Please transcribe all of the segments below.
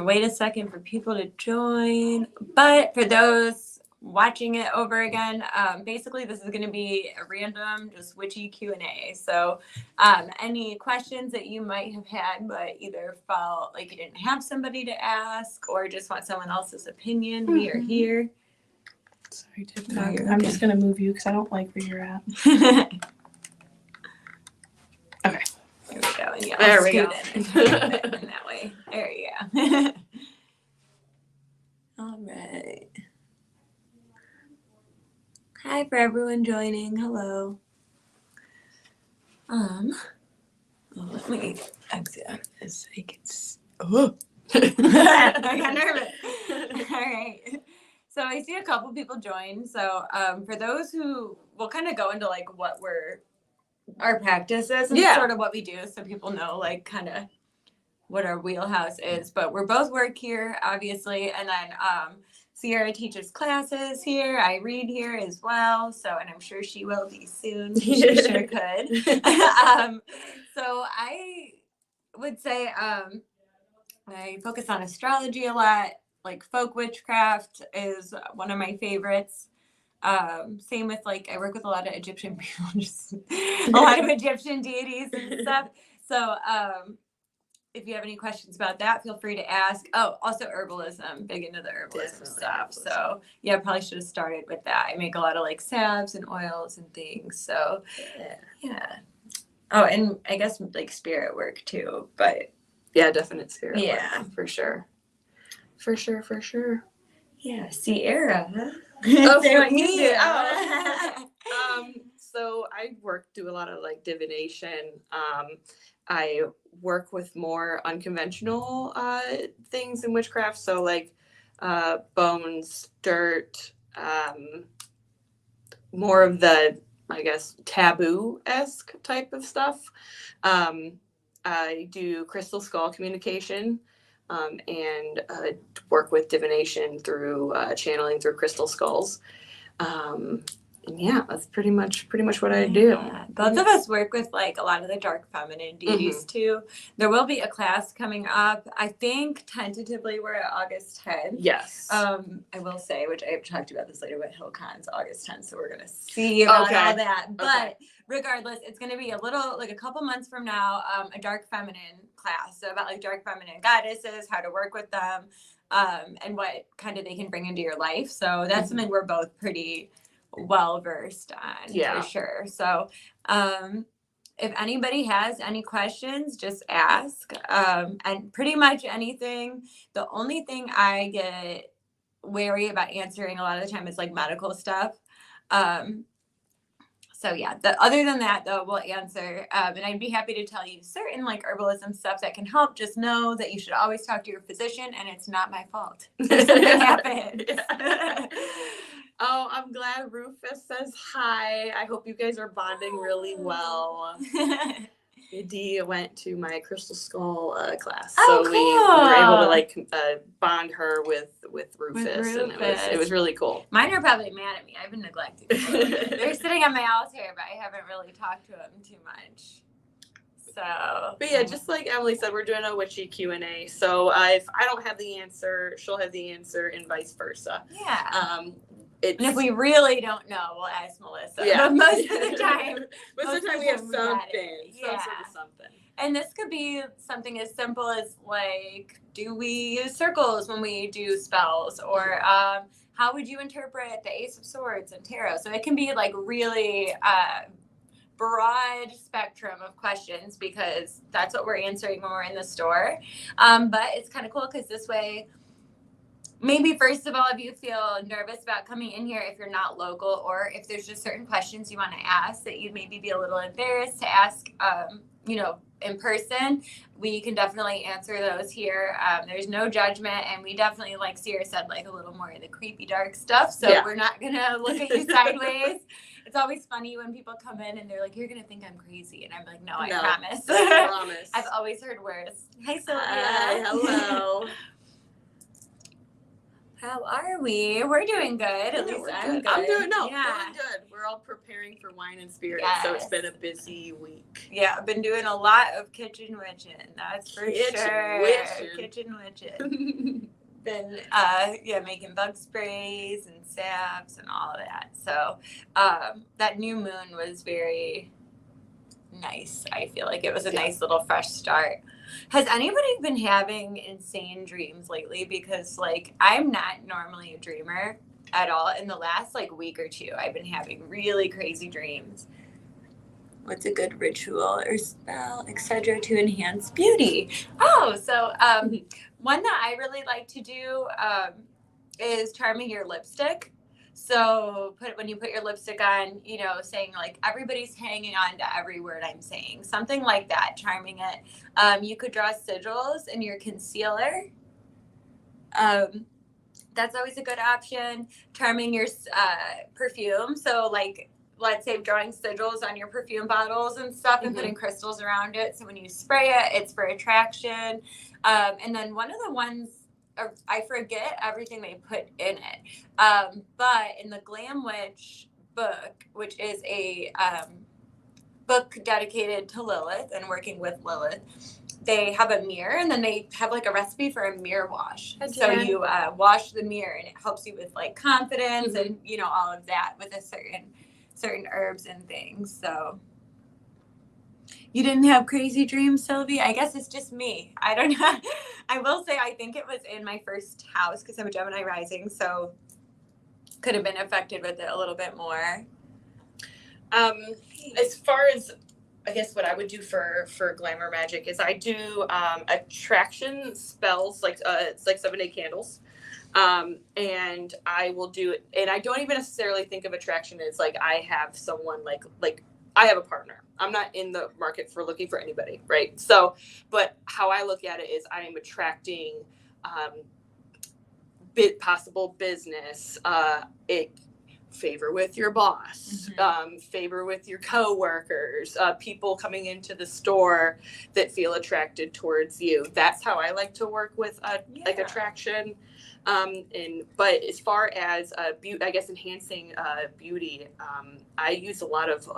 gonna wait a second for people to join. But for those watching it over again, basically this is gonna be a random, just witchy Q&A. So any questions that you might have had, but either felt like you didn't have somebody to ask or just want someone else's opinion, we are here. Sorry, TikTok. I'm just gonna move you because I don't like where you're at. Okay. There we go. And yeah, There we go. In that way. There you go. All right. Hi for everyone joining. Hello. Let me exit out of this so you can I got nervous. All right. So I see a couple people join. So for those who, we'll kind of go into like what our practice is and sort of what we do so people know like kind of what our wheelhouse is. But we're both work here, obviously. And then Sierra teaches classes here. I read here as well. So, and I'm sure she will be soon. She sure could. So I would say I focus on astrology a lot. Like folk witchcraft is one of my favorites. Same with like I work with a lot of Egyptian people, just a lot of Egyptian deities and stuff. So if you have any questions about that, feel free to ask. Oh, also herbalism, big into the herbalism stuff. So yeah, probably should have started with that. I make a lot of like salves and oils and things. So yeah. Oh, and I guess like spirit work too, but yeah, definite spirit work, for sure. For sure. Yeah, Sierra. Oh, Say for what you me? do. So I do a lot of like divination. I work with more unconventional things in witchcraft. So like bones, dirt, more of the, I guess, taboo-esque type of stuff. I do crystal skull communication. And work with divination through channeling through crystal skulls. And yeah, that's pretty much what I do. Both of us work with like a lot of the dark feminine deities too. There will be a class coming up. I think tentatively we're at August 10th. Yes. I will say, which I have talked about this later, but HillCon's August 10th, so we're gonna see about all that. But regardless, it's gonna be a little like a couple months from now, a dark feminine class. So about like dark feminine goddesses, how to work with them, and what kind of they can bring into your life. So that's something we're both pretty well versed on for sure. So if anybody has any questions, just ask, and pretty much anything. The only thing I get wary about answering a lot of the time is like medical stuff. So yeah, other than that though, we'll answer, and I'd be happy to tell you certain like herbalism stuff that can help. Just know that you should always talk to your physician, and it's not my fault if something happens. Oh, I'm glad Rufus says hi. I hope you guys are bonding really well. Dee went to my crystal skull class, so cool. we were able to like bond her with Rufus, and it was really cool. Mine are probably mad at me. I've been neglecting them. They're sitting on my altar, but I haven't really talked to them too much. So, but yeah, just like Emily said, we're doing a witchy Q&A. So if I don't have the answer, she'll have the answer, and vice versa. Yeah. And if we really don't know, we'll ask Melissa. Yeah. But most of the time we have something. Some sort of something. And this could be something as simple as like, do we use circles when we do spells? Or how would you interpret the Ace of Swords and Tarot? So it can be like really broad spectrum of questions, because that's what we're answering when we're in the store. But it's kind of cool because this way, maybe first of all, if you feel nervous about coming in here, if you're not local, or if there's just certain questions you want to ask that you'd maybe be a little embarrassed to ask, in person, we can definitely answer those here. There's no judgment, and we definitely, like Sierra said, like a little more of the creepy, dark stuff. So we're not gonna look at you sideways. It's always funny when people come in and they're like, "You're gonna think I'm crazy," and I'm like, "No, I promise." I promise. I've always heard worse. Hi, Sylvia. Hi, hello. How are we? We're doing good. At least I'm good. I'm doing Yeah. doing good. We're all preparing for wine and spirits, so it's been a busy week. Yeah, I've been doing a lot of kitchen witching. That's for sure. Kitchen witching. Been making bug sprays and salves and all of that. So that new moon was very nice. I feel like it was a nice little fresh start. Has anybody been having insane dreams lately? Because like I'm not normally a dreamer at all. In the last like week or two, I've been having really crazy dreams. What's a good ritual or spell, etc., to enhance beauty? Oh, so one that I really like to do is charming your lipstick. So when you put your lipstick on, you know, saying like everybody's hanging on to every word I'm saying, something like that, charming it. You could draw sigils in your concealer. That's always a good option. Charming your perfume. So like, let's say drawing sigils on your perfume bottles and stuff and putting crystals around it. So when you spray it, it's for attraction. And then one of the ones, I forget everything they put in it. But in the Glam Witch book, which is a book dedicated to Lilith and working with Lilith, they have a mirror and then they have like a recipe for a mirror wash. So you wash the mirror and it helps you with like confidence and, you know, all of that with a certain herbs and things. So you didn't have crazy dreams, Sylvie? I guess it's just me. I don't know. I will say I think it was in my first house because I'm a Gemini rising, so could have been affected with it a little bit more. As far as I guess what I would do for glamour magic is I do attraction spells like it's like 7-day candles. And I will do it, and I don't even necessarily think of attraction as like I have someone like I have a partner. I'm not in the market for looking for anybody, right? So, but how I look at it is I am attracting possible business, favor with your boss, favor with your coworkers, people coming into the store that feel attracted towards you. That's how I like to work with like attraction. But as far as beauty, I guess enhancing beauty, I use a lot of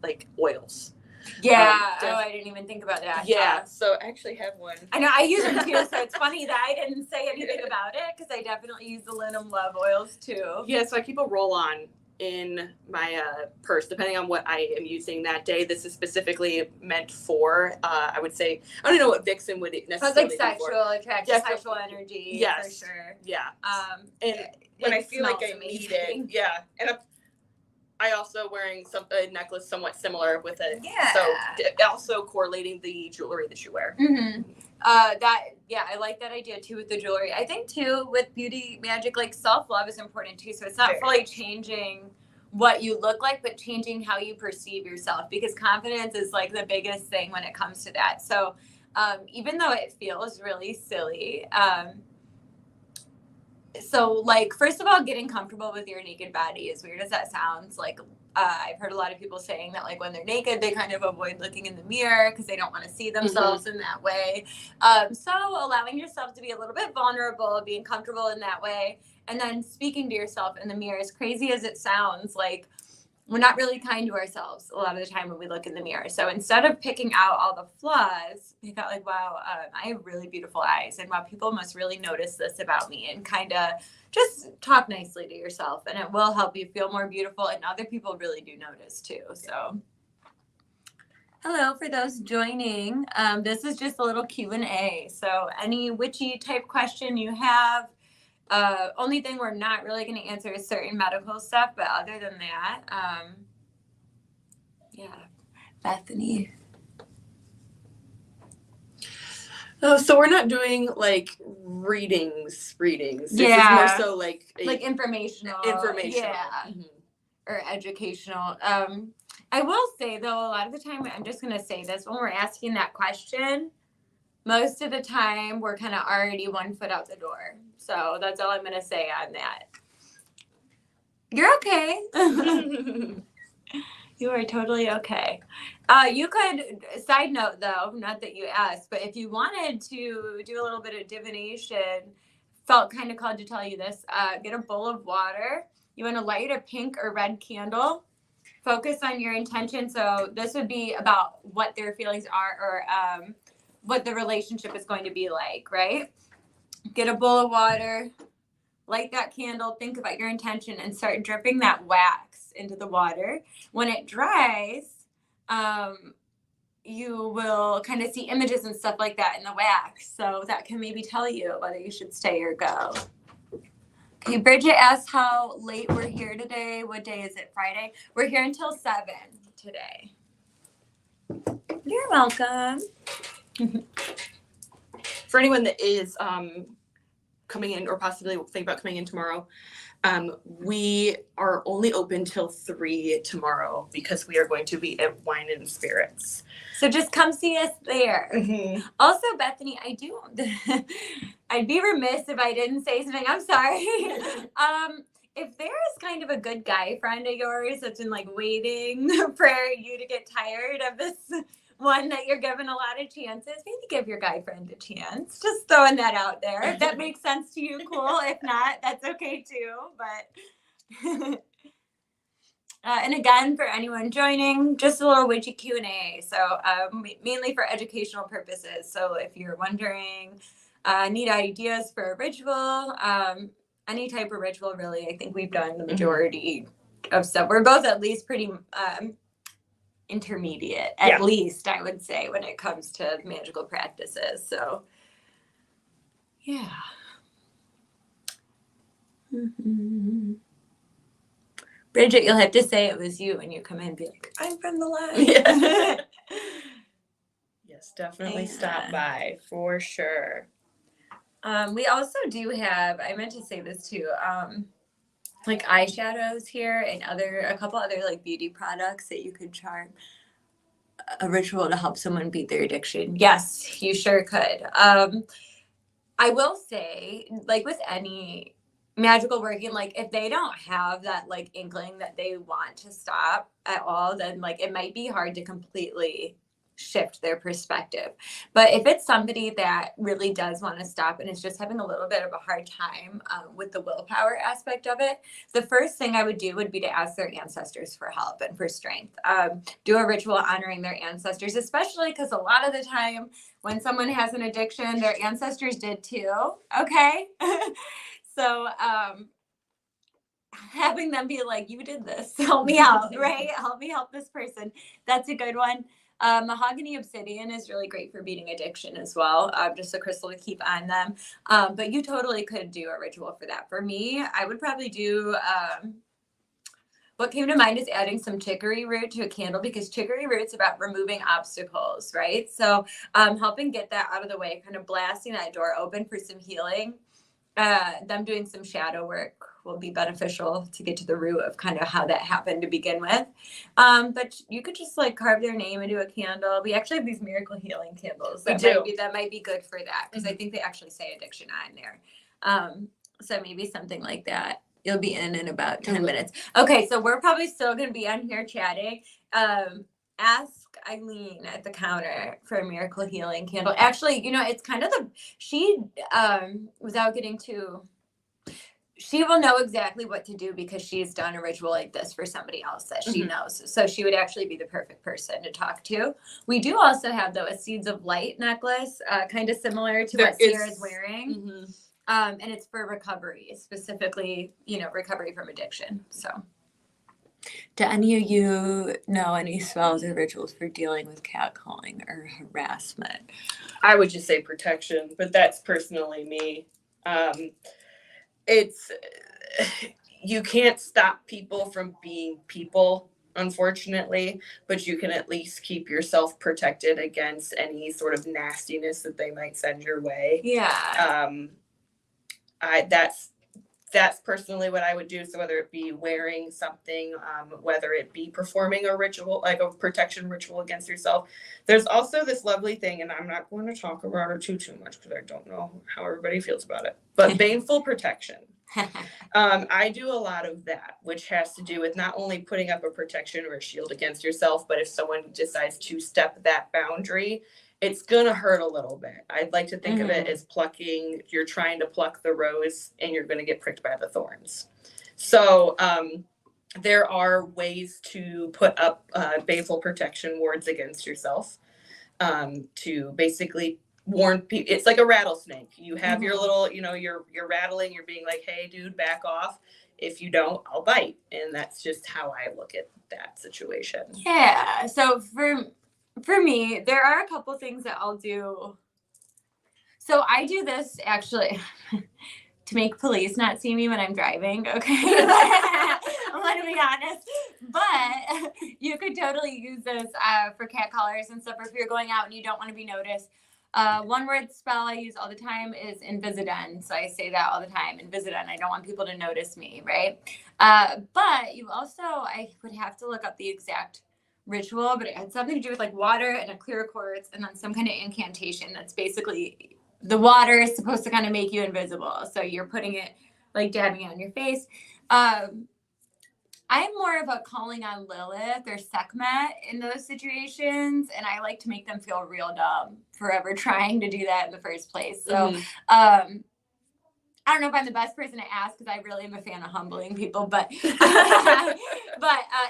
like oils. Yeah. I didn't even think about that. Yeah. So I actually have one. I know I use them too. So it's funny that I didn't say anything about it because I definitely use the Linum Love oils too. Yeah. So I keep a roll-on in my purse, depending on what I am using that day. This is specifically meant for, I would say, I don't know what Vixen would necessarily like sexual attraction, sexual energy. Yes. For sure. Yeah. And when I feel like I need it. Yeah. And I also wearing a necklace somewhat similar with it. Yeah. So also correlating the jewelry that you wear. I like that idea too with the jewelry. I think too with beauty magic, like self-love is important too. So it's not fully changing what you look like, but changing how you perceive yourself, because confidence is like the biggest thing when it comes to that. So even though it feels really silly, so like first of all, getting comfortable with your naked body, as weird as that sounds, like I've heard a lot of people saying that like when they're naked they kind of avoid looking in the mirror because they don't want to see themselves in that way. So allowing yourself to be a little bit vulnerable, being comfortable in that way, and then speaking to yourself in the mirror, as crazy as it sounds, like we're not really kind to ourselves a lot of the time when we look in the mirror. So instead of picking out all the flaws, we thought like, wow, I have really beautiful eyes, and wow, people must really notice this about me, and kind of just talk nicely to yourself, and it will help you feel more beautiful, and other people really do notice too. So hello for those joining. This is just a little Q&A. So any witchy type question you have, only thing we're not really going to answer is certain medical stuff, but other than that, Bethany. Oh, so we're not doing like readings. This is more so like informational. Yeah. Or educational. I will say though, a lot of the time, I'm just going to say this, when we're asking that question, most of the time we're kind of already 1 foot out the door. So that's all I'm going to say on that. You're okay. You are totally okay. You could, side note though, not that you asked, but if you wanted to do a little bit of divination felt kind of called to tell you this. Get a bowl of water. You want to light a pink or red candle. Focus on your intention. So this would be about what their feelings are, or what the relationship is going to be like, right? Get a bowl of water, light that candle, think about your intention, and start dripping that wax into the water. When it dries, you will kind of see images and stuff like that in the wax. So that can maybe tell you whether you should stay or go. Okay, Bridget asked how late we're here today. What day is it? Friday? We're here until 7 today. You're welcome. For anyone that is coming in or possibly thinking about coming in tomorrow, we are only open till 3 tomorrow because we are going to be at Wine and Spirits. So just come see us there. Mm-hmm. Also, Bethany, I'd be remiss if I didn't say something. I'm sorry. If there is kind of a good guy friend of yours that's been like waiting for you to get tired of this one that you're given a lot of chances, maybe give your guy friend a chance. Just throwing that out there. If that makes sense to you, cool. If not, that's okay too. But and again, for anyone joining, just a little witchy Q&A. So mainly for educational purposes. So if you're wondering, need ideas for a ritual, any type of ritual, really, I think we've done the majority of stuff. We're both at least pretty intermediate, at least, I would say, when it comes to magical practices. So, yeah. Mm-hmm. Bridget, you'll have to say it was you when you come in and be like, I'm from the line. Yeah. Yes, definitely stop by for sure. We also do have, I meant to say this too, like eyeshadows here and a couple other like beauty products that you could charm a ritual to help someone beat their addiction. Yes, you sure could. I will say, like with any magical working, like if they don't have that like inkling that they want to stop at all, then like it might be hard to completely shift their perspective. But if it's somebody that really does want to stop and is just having a little bit of a hard time with the willpower aspect of it, the first thing I would do would be to ask their ancestors for help and for strength. Do a ritual honoring their ancestors, especially because a lot of the time when someone has an addiction, their ancestors did too. Okay. So having them be like, you did this, help me out, right? Help me help this person. That's a good one. Mahogany obsidian is really great for beating addiction as well. Just a crystal to keep on them. But you totally could do a ritual for that. For me, I would probably do, what came to mind is adding some chicory root to a candle, because chicory root's about removing obstacles, right? So helping get that out of the way, kind of blasting that door open for some healing. Them doing some shadow work will be beneficial to get to the root of kind of how that happened to begin with. But you could just like carve their name into a candle. We actually have these miracle healing candles that might be good for that, because I think they actually say addiction on there. So maybe something like that. You'll be in about 10 minutes. Okay, so we're probably still going to be on here chatting. Ask Eileen at the counter for a miracle healing candle. Actually, it's kind of without getting too, she will know exactly what to do because she's done a ritual like this for somebody else that she knows. So she would actually be the perfect person to talk to. We do also have, though, a Seeds of Light necklace, kind of similar to what Sierra's wearing. Mm-hmm. And it's for recovery, specifically, recovery from addiction. So. Do any of you know any spells or rituals for dealing with catcalling or harassment? I would just say protection, but that's personally me. You can't stop people from being people, unfortunately, but you can at least keep yourself protected against any sort of nastiness that they might send your way. Yeah. That's personally what I would do. So whether it be wearing something, whether it be performing a ritual, like a protection ritual against yourself. There's also this lovely thing, and I'm not going to talk about it too much because I don't know how everybody feels about it, but baneful protection. I do a lot of that, which has to do with not only putting up a protection or a shield against yourself, but if someone decides to step that boundary it's gonna hurt a little bit. I'd like to think of it as plucking. You're trying to pluck the rose, and you're gonna get pricked by the thorns. So there are ways to put up baneful protection wards against yourself, to basically warn people. It's like a rattlesnake. You have your little, you're rattling. You're being like, "Hey, dude, back off. If you don't, I'll bite." And that's just how I look at that situation. Yeah. So for me, there are a couple things that I'll do. So I do this actually to make police not see me when I'm driving, okay? I'm going to be honest. But you could totally use this for cat collars and stuff, or if you're going out and you don't want to be noticed. One word spell I use all the time is Invisidon. So I say that all the time, Invisidon. I don't want people to notice me, right? But you also, I would have to look up the exact ritual, but it had something to do with like water and a clear quartz and then some kind of incantation that's basically the water is supposed to kind of make you invisible. So you're putting it, like dabbing it on your face. I'm more of a calling on Lilith or Sekhmet in those situations, and I like to make them feel real dumb forever trying to do that in the first place. So I don't know if I'm the best person to ask because I really am a fan of humbling people, but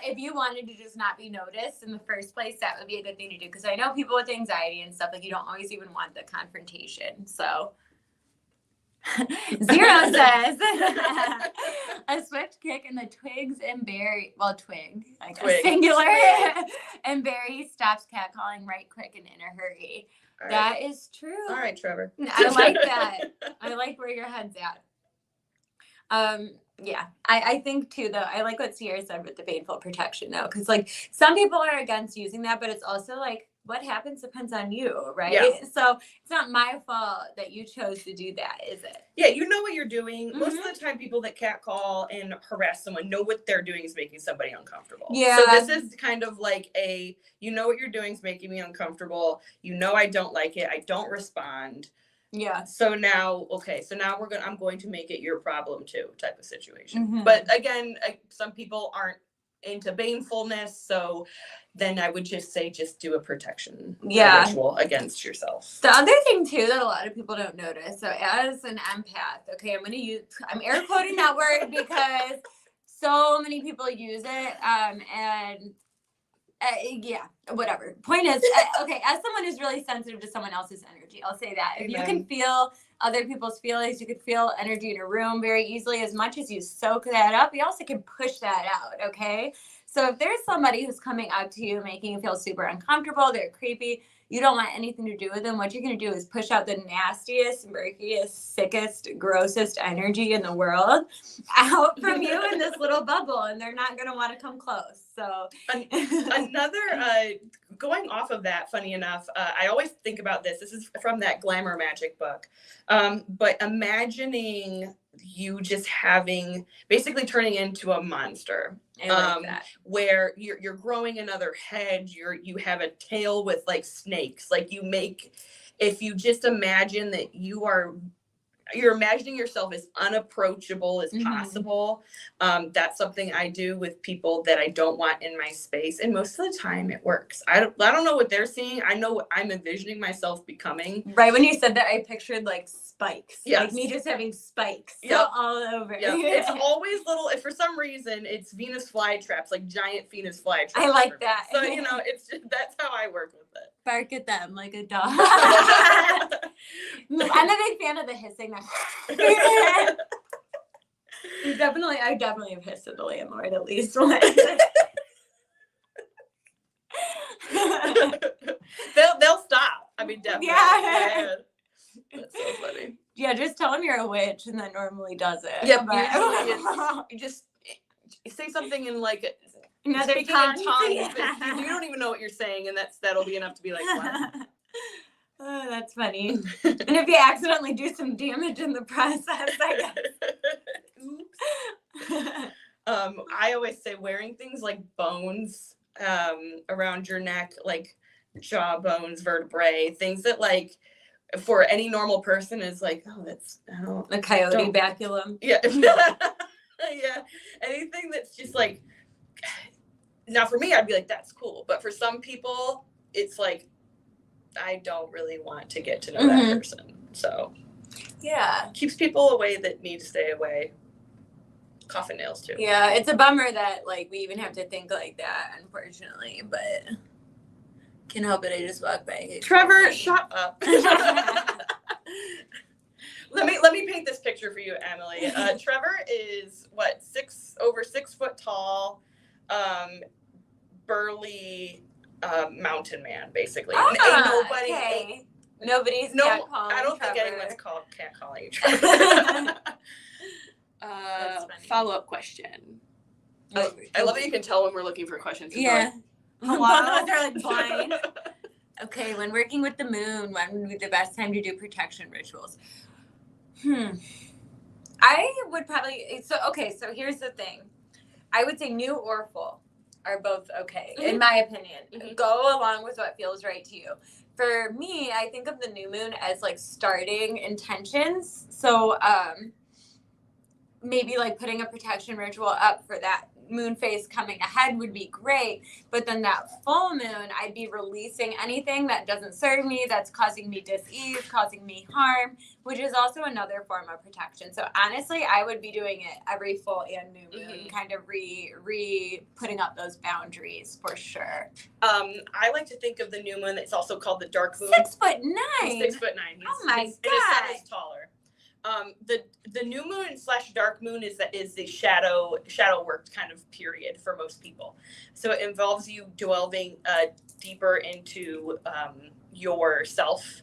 if you wanted to just not be noticed in the first place, that would be a good thing to do, because I know people with anxiety and stuff, like you don't always even want the confrontation. So Zero says a swift kick in the twigs and berry, twig, I guess, singular, and berry stops catcalling right quick and in a hurry. All that right. Is true. All right, Trevor. I like that. I like where your head's at. Yeah, I think too, though, I like what Sierra said with the baneful protection, though, because like some people are against using that, but it's also like what happens depends on you, right? Yeah. So it's not my fault that you chose to do that, is it? Yeah, you know what you're doing. Most of the time, people that catcall and harass someone know what they're doing is making somebody uncomfortable. Yeah. So this is kind of like you know what you're doing is making me uncomfortable. You know I don't like it. I don't respond. Yeah. So now I'm going to make it your problem too, type of situation. But again, some people aren't into banefulness, so then I would just say do a protection ritual against yourself. The other thing too that a lot of people don't notice, so as an empath, okay, I'm air quoting that word because so many people use it, and yeah, whatever. Point is, okay, as someone who's really sensitive to someone else's energy, I'll say that. If you can feel other people's feelings, you can feel energy in a room very easily. As much as you soak that up, you also can push that out, okay? So if there's somebody who's coming up to you, making you feel super uncomfortable, they're creepy, you don't want anything to do with them, what you're going to do is push out the nastiest, murkiest, sickest, grossest energy in the world out from you in this little bubble, and they're not going to want to come close. So another, going off of that, funny enough, I always think about this. This is from that Glamour Magic book. But imagining you just basically turning into a monster. I like that. Where you're growing another head, you have a tail with like snakes. Like if you just imagine that you're imagining yourself as unapproachable as possible. That's something I do with people that I don't want in my space. And most of the time it works. I don't know what they're seeing. I know what I'm envisioning myself becoming. Right. When you said that, I pictured like spikes. Yes. Like me just having spikes all over. Yep. It's always little, if for some reason it's Venus flytraps, like giant Venus flytraps. I like that. So, that's how I work with it. Bark at them like a dog. I'm a big fan of the hissing. I definitely have hissed at the landlord at least once. They'll stop. I mean, definitely. Yeah. That's so funny. Yeah, just tell them you're a witch, and that normally does it. Yeah, you just say something in like another tongue. Yeah. You don't even know what you're saying, and that'll be enough to be like, what? Oh, that's funny. And if you accidentally do some damage in the process, I guess. Oops. I always say wearing things like bones around your neck, like jaw bones, vertebrae, things that like for any normal person is like, a coyote baculum. Yeah. Yeah. Anything that's just like, now for me, I'd be like, that's cool. But for some people, it's like, I don't really want to get to know that person. So yeah, keeps people away that need to stay away. Coffin nails too. Yeah, it's a bummer that like we even have to think like that, unfortunately, but can't help it. I just walk by. Trevor, shut up. Let me paint this picture for you, Emily. Trevor is over 6 foot tall, burly mountain man, basically. Nobody's I don't think anyone's catcalling you Trevor. Follow-up question. I love that you can tell when we're looking for questions. Yeah. Hello? Both of us are like blind. Okay, when working with the moon, when would be the best time to do protection rituals? I would probably, so here's the thing. I would say new or full are both okay, in my opinion. Go along with what feels right to you. For me, I think of the new moon as like starting intentions. So maybe like putting a protection ritual up for that moon phase coming ahead would be great, but then that full moon, I'd be releasing anything that doesn't serve me, that's causing me dis-ease, causing me harm, which is also another form of protection. So honestly, I would be doing it every full and new moon, kind of re putting up those boundaries for sure. I like to think of the new moon. It's also called the dark moon. 6'9". He's 6'9". Oh my God. His son is taller. The new moon / dark moon is the shadow work kind of period for most people. So it involves you delving deeper into yourself.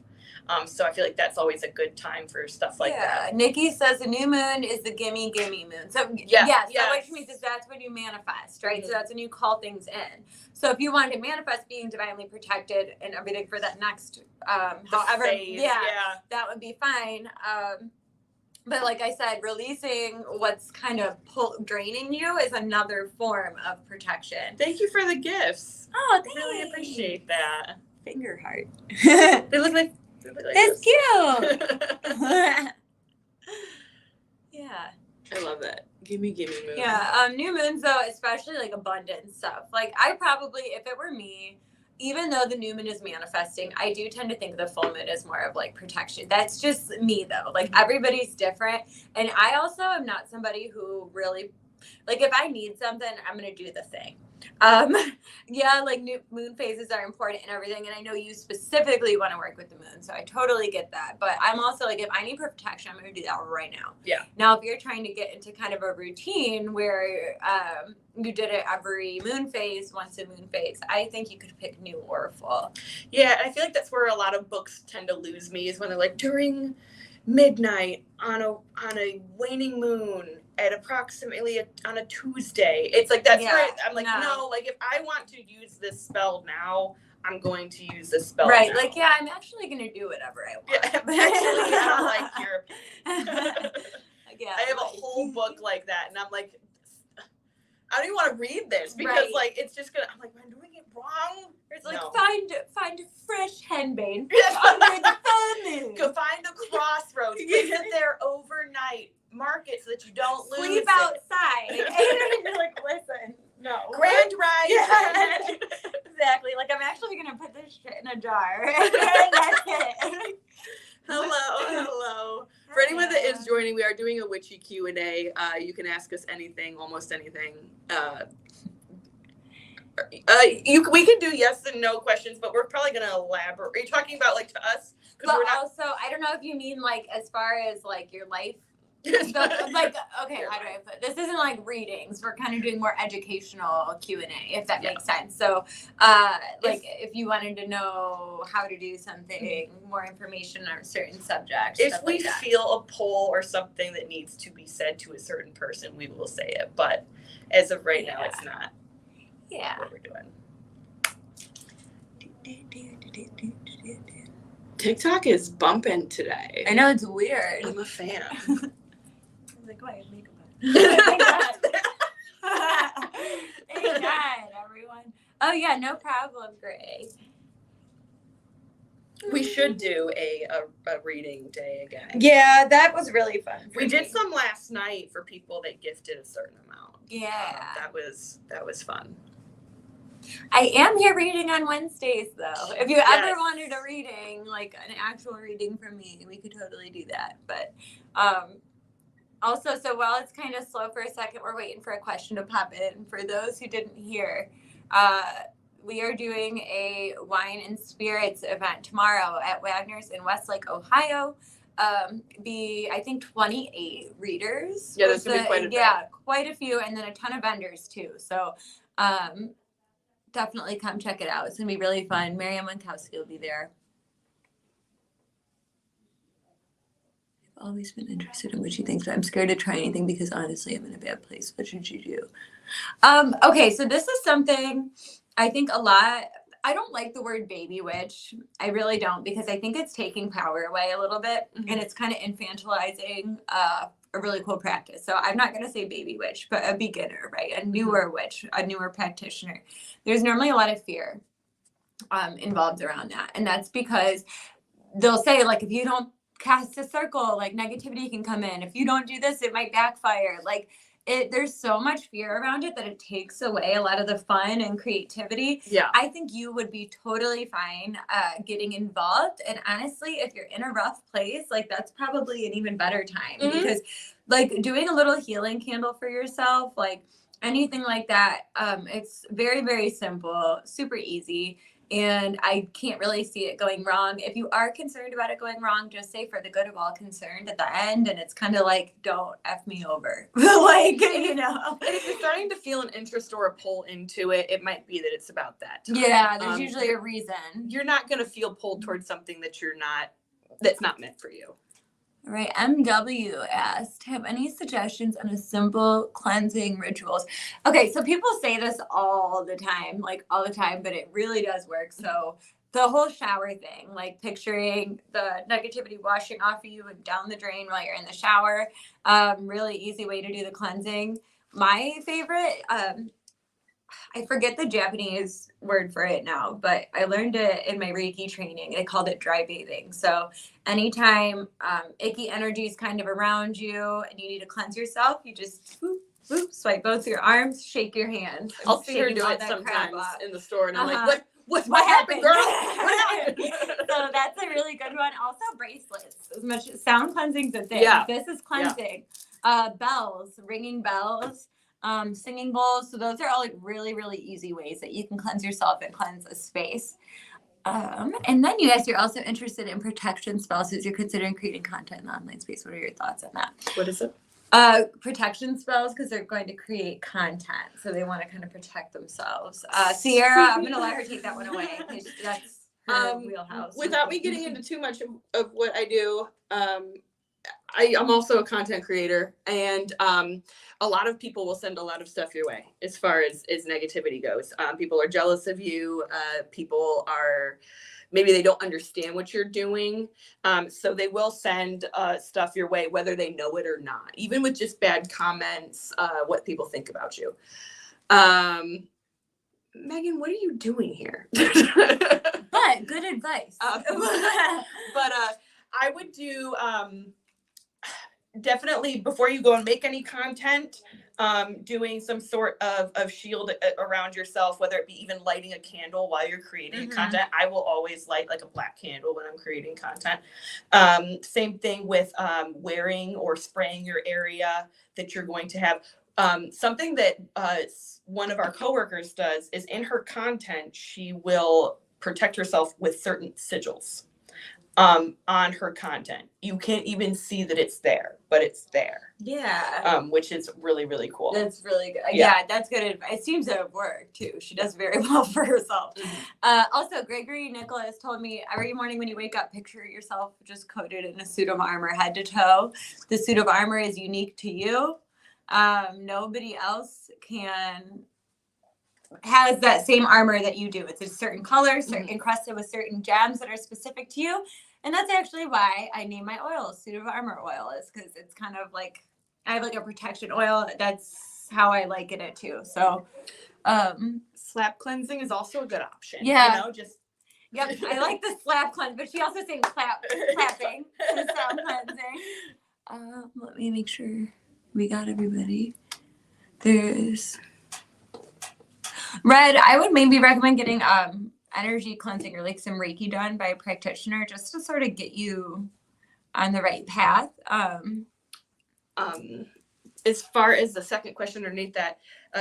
So I feel like that's always a good time for stuff like that. Nikki says the new moon is the gimme moon. So so what she means is that's when you manifest, right? So that's when you call things in. So if you wanted to manifest being divinely protected and everything for that next however phase, that would be fine. But like I said, releasing what's kind of draining you is another form of protection. Thank you for the gifts. Oh, thanks. I really appreciate that. Finger heart. They look like that's cute. Yeah. I love that. Gimme moon. Yeah. New moons though, especially like abundance stuff. Like I probably, if it were me, even though the new moon is manifesting, I do tend to think the full moon is more of like protection. That's just me though. Like everybody's different. And I also am not somebody who really, like if I need something, I'm going to do the thing. Like new moon phases are important and everything. And I know you specifically want to work with the moon. So I totally get that. But I'm also like, if I need protection, I'm going to do that right now. Yeah. Now, if you're trying to get into kind of a routine where you did it every moon phase, once a moon phase, I think you could pick new or full. Yeah. I feel like that's where a lot of books tend to lose me is when they're like during midnight on a waning moon at approximately on a Tuesday. It's like that's where I'm like, no, like if I want to use this spell now, I'm going to use this spell now. Like I'm actually gonna do whatever I want. Yeah, actually, I don't like your opinion. I have a whole book like that, and I'm like, I don't even want to read this because like it's just gonna. I'm like, am I doing it wrong? It's like find a fresh henbane under the full moon. Go find the crossroads. Visit their overnight market so that you don't lose. Sleep outside. And you're like, listen, no. Grand Rise. Yeah. Exactly. Like I'm actually gonna put this shit in a jar. That's it. Hello. For anyone that is joining, we are doing a Witchy Q&A. You can ask us anything, almost anything. We can do yes and no questions, but we're probably going to elaborate. Are you talking about like to us? But also, I don't know if you mean like as far as like your life. Like, okay, how do I put this? Isn't like readings. We're kind of doing more educational Q&A, if that makes sense. So, like, if you wanted to know how to do something, more information on a certain subject. If we feel a pull or something that needs to be said to a certain person, we will say it. But as of right now, it's not. Yeah. What we're doing. TikTok is bumping today. I know, it's weird. I'm a fan. Like, wait, makeup Thank God. Thank God, everyone. Oh yeah, no problem, Gray. We should do a reading day again. Yeah, that was really fun. We did some last night for people that gifted a certain amount. Yeah. That was fun. I am here reading on Wednesdays, though. If you ever wanted a reading, like an actual reading from me, we could totally do that. But also, so while it's kind of slow for a second, we're waiting for a question to pop in. For those who didn't hear, we are doing a wine and spirits event tomorrow at Wagner's in Westlake, Ohio. I think 28 readers. Yeah, there's gonna be quite a bit. Yeah, quite a few, and then a ton of vendors too. So definitely come check it out. It's gonna be really fun. Miriam Winkowski will be there. I've always been interested in witchy things, but I'm scared to try anything because honestly I'm in a bad place. What should you do? Okay, so this is something I think a lot. I don't like the word baby witch. I really don't, because I think it's taking power away a little bit, and it's kind of infantilizing a really cool practice. So I'm not going to say baby witch, but a beginner, right? A newer witch, a newer practitioner. There's normally a lot of fear involved around that. And that's because they'll say, like, if you don't cast a circle, like negativity can come in. If you don't do this, it might backfire. Like, there's so much fear around it that it takes away a lot of the fun and creativity. Yeah. I think you would be totally fine getting involved. And honestly, if you're in a rough place, like that's probably an even better time, because like doing a little healing candle for yourself, like anything like that, it's very, very simple, super easy. And I can't really see it going wrong. If you are concerned about it going wrong, just say for the good of all concerned at the end. And it's kind of like, don't F me over. Like, you know. And if you're starting to feel an interest or a pull into it, it might be that it's about that time. Yeah, there's usually a reason. You're not going to feel pulled towards something that's not meant for you. All right, MW asked, have any suggestions on a simple cleansing rituals? Okay, so people say this all the time, but it really does work. So the whole shower thing, like picturing the negativity washing off of you and down the drain while you're in the shower, really easy way to do the cleansing. My favorite, I forget the Japanese word for it now, but I learned it in my Reiki training. They called it dry bathing. So anytime icky energy is kind of around you and you need to cleanse yourself, you just swipe both your arms, shake your hands. I'll see her do it sometimes in the store, and I'm like, what happened, girl? What happened? So that's a really good one. Also, bracelets. As much as sound cleansing's a thing. Yeah. This is cleansing. Bells, ringing bells. Singing bowls. So those are all like really, really easy ways that you can cleanse yourself and cleanse a space. And then you guys, you're also interested in protection spells as you're considering creating content in the online space. What are your thoughts on that? What is it? Protection spells, because they're going to create content. So they want to kind of protect themselves. Sierra, I'm going to let her take that one away, because that's her wheelhouse. Without me getting into too much of what I do, I'm also a content creator, and a lot of people will send a lot of stuff your way as far as negativity goes. People are jealous of you. People are, maybe they don't understand what you're doing. So they will send stuff your way, whether they know it or not, even with just bad comments, what people think about you. Megan, what are you doing here? But good advice. But I would do... definitely before you go and make any content, doing some sort of shield around yourself, whether it be even lighting a candle while you're creating content. I will always light like a black candle when I'm creating content. Same thing with wearing or spraying your area that you're going to have. Something that one of our coworkers does is in her content, she will protect herself with certain sigils. On her content. You can't even see that it's there, but it's there. Yeah. Which is really, really cool. That's really good. Yeah, that's good advice. It seems to have worked too. She does very well for herself. Also, Gregory Nicholas told me every morning when you wake up, picture yourself just coated in a suit of armor, head to toe. The suit of armor is unique to you. Nobody else has that same armor that you do. It's a certain color, encrusted with certain gems that are specific to you. And that's actually why I name my oil Suit of Armor oil, is because it's kind of like, I have like a protection oil. That's how I liken it too. So slap cleansing is also a good option. Yeah. You know, just yep. I like the slap cleanse, but she also saying clapping for sound cleansing. Let me make sure we got everybody. There's Red, I would maybe recommend getting energy cleansing or like some Reiki done by a practitioner just to sort of get you on the right path. As far as the second question underneath that,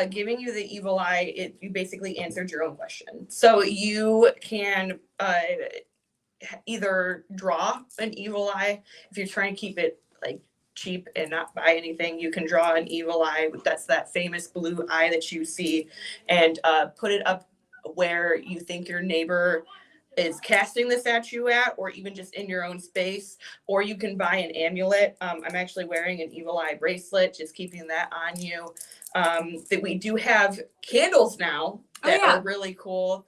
giving you the evil eye, you basically answered your own question. So you can either draw an evil eye if you're trying to keep it like cheap and not buy anything. You can draw an evil eye. That's that famous blue eye that you see, and put it up where you think your neighbor is casting the statue at, or even just in your own space. Or you can buy an amulet. I'm actually wearing an evil eye bracelet, just keeping that on you. That we do have candles now that are really cool,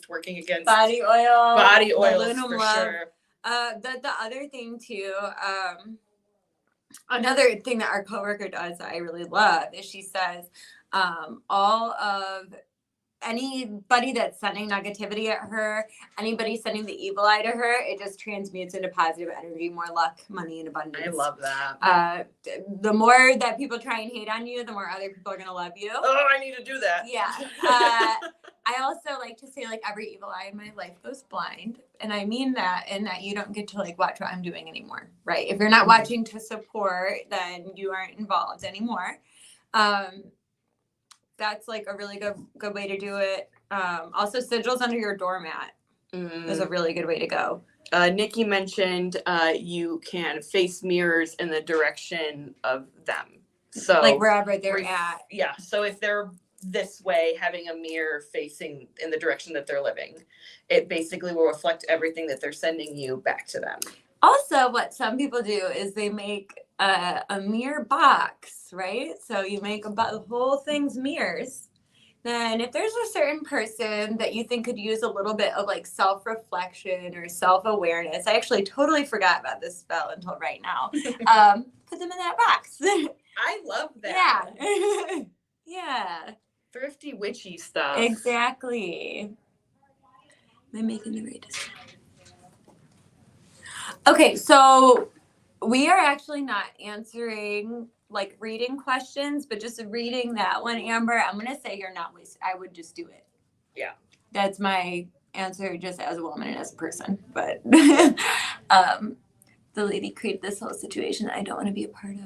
working against body oils aluminum for love. sure. The other thing too, another thing that our coworker does that I really love is she says all of anybody that's sending negativity at her, anybody sending the evil eye to her, it just transmutes into positive energy, more luck, money, and abundance. I love that. The more that people try and hate on you, the more other people are going to love you. Oh, I need to do that. Yeah. I also like to say, like, every evil eye in my life goes blind. And I mean that, and that you don't get to, like, watch what I'm doing anymore, right? If you're not watching to support, then you aren't involved anymore. That's like a really good way to do it. Also, sigils under your doormat is a really good way to go. Nikki mentioned you can face mirrors in the direction of them. So like wherever they're at. Yeah. So if they're this way, having a mirror facing in the direction that they're living, it basically will reflect everything that they're sending you back to them. Also, what some people do is they make a mirror box, right? So you make the whole thing's mirrors. Then if there's a certain person that you think could use a little bit of like self-reflection or self-awareness, I actually totally forgot about this spell until right now. Put them in that box. I love that. Yeah. Yeah. Thrifty witchy stuff. Exactly. Am I making the right decision? Okay, so we are actually not answering like reading questions, but just reading that one, Amber. I'm gonna say you're not wasted. I would just do it. Yeah. That's my answer, just as a woman and as a person. But the lady created this whole situation that I don't want to be a part of.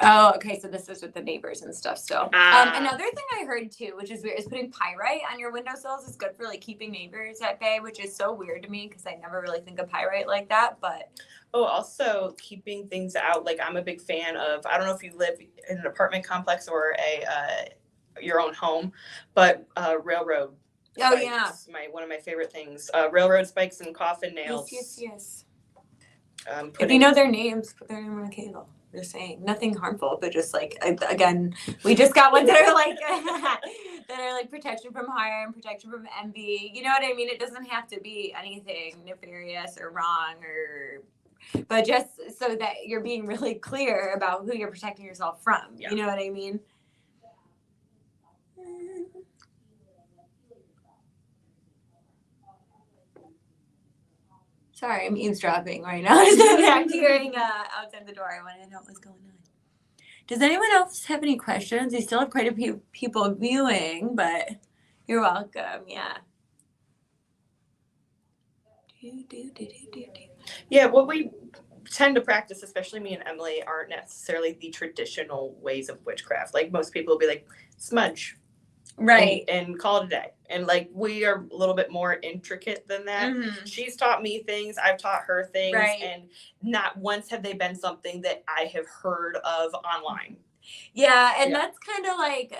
Oh, okay. So this is with the neighbors and stuff still. Another thing I heard too, which is weird, is putting pyrite on your windowsills is good for like keeping neighbors at bay, which is so weird to me because I never really think of pyrite like that. But also keeping things out. Like I'm a big fan of. I don't know if you live in an apartment complex or your own home, but railroad. Oh spikes, yeah. One of my favorite things. Railroad spikes and coffin nails. Yes. If you know their names, put their name on a candle. Just saying, nothing harmful, but just like, again, we just got ones that are like protection from harm, protection from envy. You know what I mean? It doesn't have to be anything nefarious or wrong, but just so that you're being really clear about who you're protecting yourself from. Yeah. You know what I mean? Sorry, I'm eavesdropping right now. I'm hearing outside the door. I wanted to know what was going on. Does anyone else have any questions? You still have quite a few people viewing, but you're welcome. Yeah. Yeah, what we tend to practice, especially me and Emily, aren't necessarily the traditional ways of witchcraft. Like most people will be like, smudge. Right. And call it a day. And like we are a little bit more intricate than that. Mm-hmm. She's taught me things, I've taught her things, right. And not once have they been something that I have heard of online. Yeah, and that's kind of like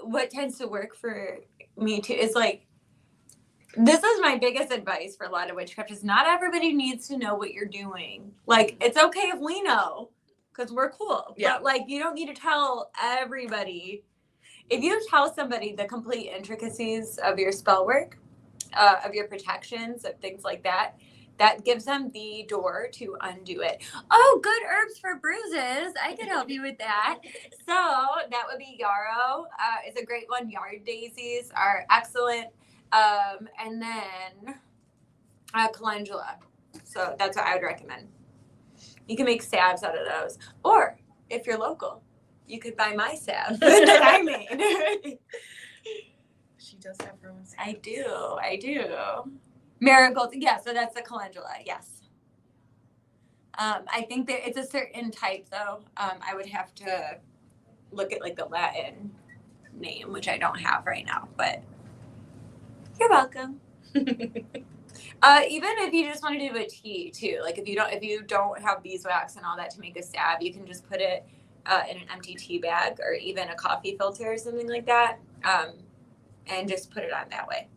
what tends to work for me too. Is like, this is my biggest advice for a lot of witchcraft is not everybody needs to know what you're doing. Like, it's okay if we know, because we're cool. Yeah. But like, you don't need to tell everybody. If you tell somebody the complete intricacies of your spell work, of your protections, of things like that, that gives them the door to undo it. Oh, good herbs for bruises. I could help you with that. So that would be yarrow. It's a great one. Yard daisies are excellent. And then calendula. So that's what I would recommend. You can make salves out of those. Or if you're local, you could buy my salve that I made. She does have her own. I do. Marigolds, yeah, so that's the calendula, yes. I think that it's a certain type, though. I would have to look at like the Latin name, which I don't have right now, but you're welcome. Even if you just want to do a tea too, like if you don't have beeswax and all that to make a salve, you can just put it in an empty tea bag or even a coffee filter or something like that, and just put it on that way.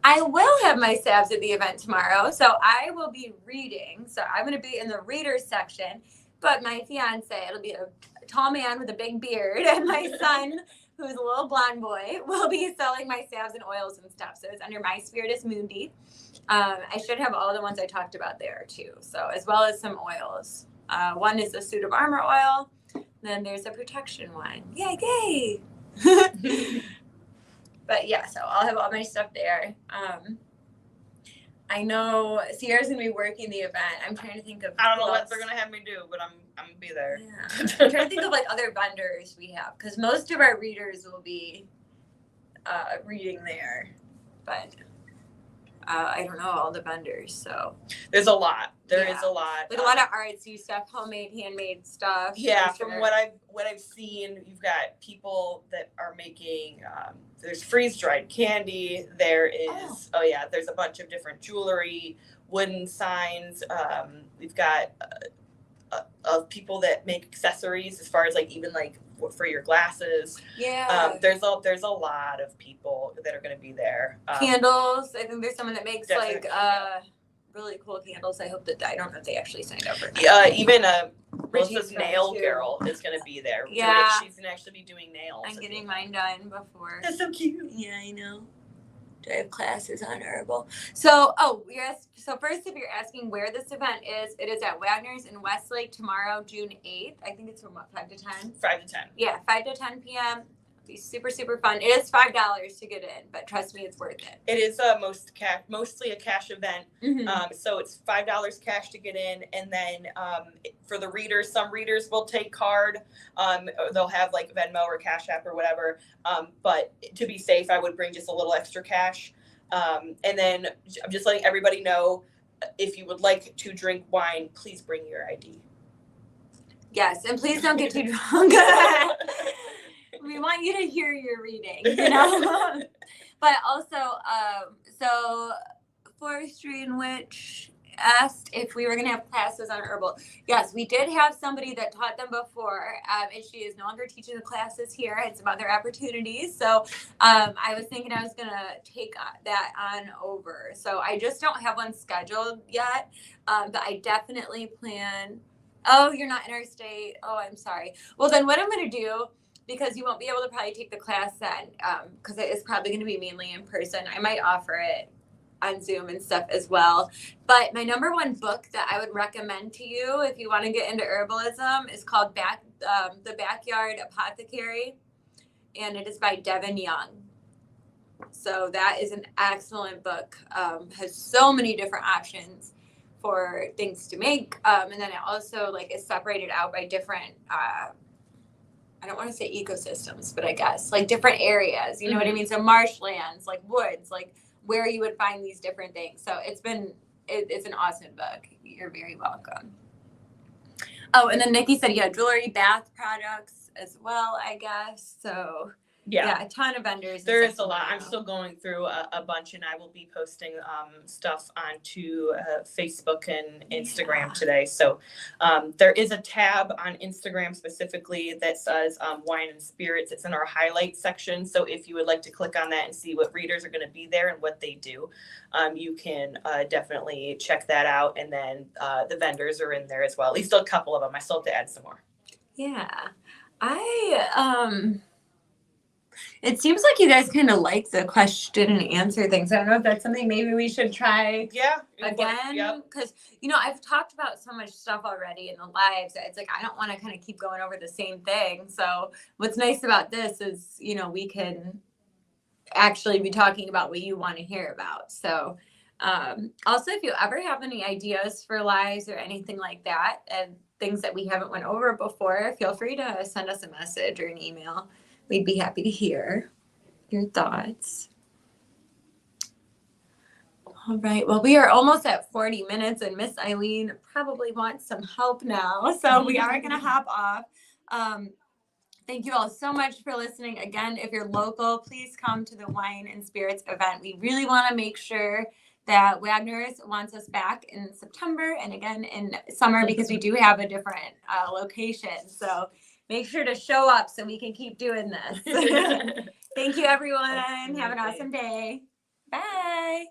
I will have my salves at the event tomorrow, so I will be reading. So I'm going to be in the readers section, but my fiance, it'll be a tall man with a big beard, and my son, who's a little blonde boy, will be selling my salves and oils and stuff. So it's under My Spiritus Mundi. I should have all the ones I talked about there too. So as well as some oils. One is a suit of armor oil. Then there's a protection one. Yay! But yeah, so I'll have all my stuff there. I know Sierra's gonna be working the event. I'm trying to think of. I don't know what they're gonna have me do, but I'm gonna be there. Yeah. I'm trying to think of like other vendors we have, because most of our readers will be reading there, but I don't know all the vendors. So there's a lot. There is a lot. Like a lot of artsy stuff, homemade, handmade stuff. Yeah, from what I've seen, you've got people that are making. There's freeze dried candy. There is there's a bunch of different jewelry, wooden signs. We've got of people that make accessories as far as like even like for your glasses. Yeah. There's a lot of people that are going to be there. Candles. I think there's someone that makes like really cool candles. I hope that I don't know if they actually signed up for that. Even Melissa's nail girl is going to be there. Yeah. She's going to actually be doing nails. I'm getting mine done before. That's so cute. Yeah, I know. Do I have classes on herbal? So, so first, if you're asking where this event is, it is at Wagner's in Westlake tomorrow, June 8th. I think it's from what, 5 to 10? 5 to 10. Yeah, 5 to 10 p.m. It'll be super, super fun. It is $5 to get in, but trust me, it's worth it. It is mostly a cash event. Mm-hmm. So it's $5 cash to get in. And then for the readers, some readers will take card. They'll have like Venmo or Cash App or whatever. But to be safe, I would bring just a little extra cash. And then I'm just letting everybody know, if you would like to drink wine, please bring your ID. Yes, and please don't get too drunk. We want you to hear your reading, But also, so Forestry and Witch asked if we were going to have classes on herbal. Yes, we did have somebody that taught them before, and she is no longer teaching the classes here. Had some other opportunities. So I was thinking I was going to take that on over. So I just don't have one scheduled yet, but I definitely plan. Oh, you're not interstate. Oh, I'm sorry. Well, then what I'm going to do, because you won't be able to probably take the class then, because it is probably going to be mainly in person. I might offer it on Zoom and stuff as well. But my number one book that I would recommend to you if you want to get into herbalism is called The Backyard Apothecary, and it is by Devin Young. So that is an excellent book. Has so many different options for things to make, and then it also like is separated out by different I don't want to say ecosystems, but I guess like different areas, you know what I mean? So marshlands, like woods, like where you would find these different things. So it's an awesome book. You're very welcome. Oh, and then Nikki said, jewelry, bath products as well, I guess. So yeah, a ton of vendors. There is a lot. I'm still going through a bunch, and I will be posting stuff onto Facebook and Instagram today. So there is a tab on Instagram specifically that says wine and spirits. It's in our highlights section. So if you would like to click on that and see what readers are going to be there and what they do, you can definitely check that out. And then the vendors are in there as well. At least a couple of them. I still have to add some more. Yeah. It seems like you guys kind of like the question and answer things. I don't know if that's something maybe we should try again. Because, I've talked about so much stuff already in the lives. It's like I don't want to kind of keep going over the same thing. So what's nice about this is, we can actually be talking about what you want to hear about. So also, if you ever have any ideas for lives or anything like that and things that we haven't went over before, feel free to send us a message or an email. we'd be happy to hear your thoughts. All right. Well, we are almost at 40 minutes, and Miss Eileen probably wants some help now. So we are going to hop off. Thank you all so much for listening. Again, if you're local, please come to the Wine and Spirits event. We really want to make sure that Wagner's wants us back in September and again in summer because we do have a different location. So make sure to show up so we can keep doing this. Thank you, everyone. Have an awesome day. Bye.